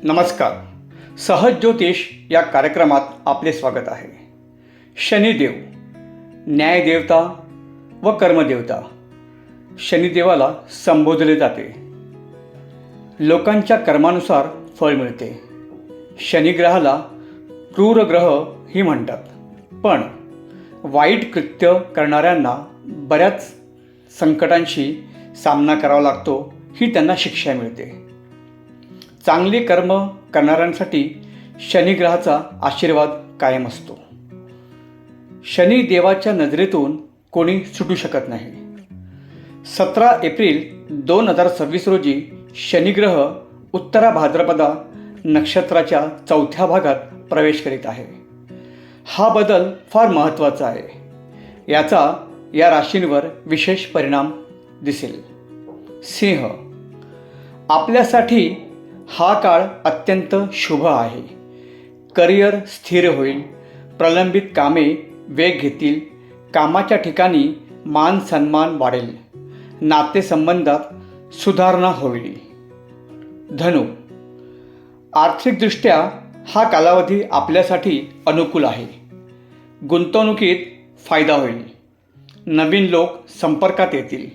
नमस्कार. सहज ज्योतिष या कार्यक्रमात आपले स्वागत आहे. शनिदेव, न्यायदेवता व कर्मदेवता, शनिदेवाला संबोधले जाते. लोकांच्या कर्मानुसार फळ मिळते. शनिग्रहाला क्रूर ग्रह ही म्हणतात, पण वाईट कृत्य करणाऱ्यांना बऱ्याच संकटांशी सामना करावा लागतो, ही त्यांना शिक्षा मिळते. चांगले कर्म करणाऱ्यांसाठी शनिग्रहाचा आशीर्वाद कायम असतो. शनिदेवाच्या नजरेतून कोणी सुटू शकत नाही. 17 एप्रिल 2026 रोजी शनिग्रह उत्तरा भाद्रपदा नक्षत्राच्या 4थ्या भागात प्रवेश करीत आहे. हा बदल फार महत्त्वाचा आहे. याचा या राशींवर विशेष परिणाम दिसेल. सिंह, आपल्यासाठी हा काळ अत्यंत शुभ आहे. करिअर स्थिर होईल. प्रलंबित कामे वेग घेतील. कामाच्या ठिकाणी मान सन्मान वाढेल. नातेसंबंधात सुधारणा होईल. धनु, आर्थिकदृष्ट्या हा कालावधी आपल्यासाठी अनुकूल आहे. गुंतवणुकीत फायदा होईल. नवीन लोक संपर्कात येतील.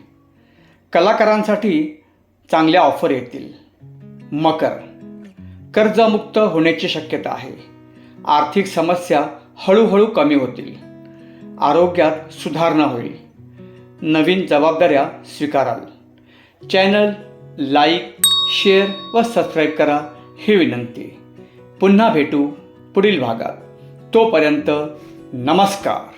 कलाकारांसाठी चांगल्या ऑफर येतील. मकर, कर्जमुक्त होण्याची शक्यता आहे. आर्थिक समस्या हळूहळू कमी होतील. आरोग्यात सुधारणा होईल. नवीन जबाबदाऱ्या स्वीकाराल. चॅनल लाईक, शेअर व सबस्क्राईब करा ही विनंती. पुन्हा भेटू पुढील भागात. तोपर्यंत नमस्कार.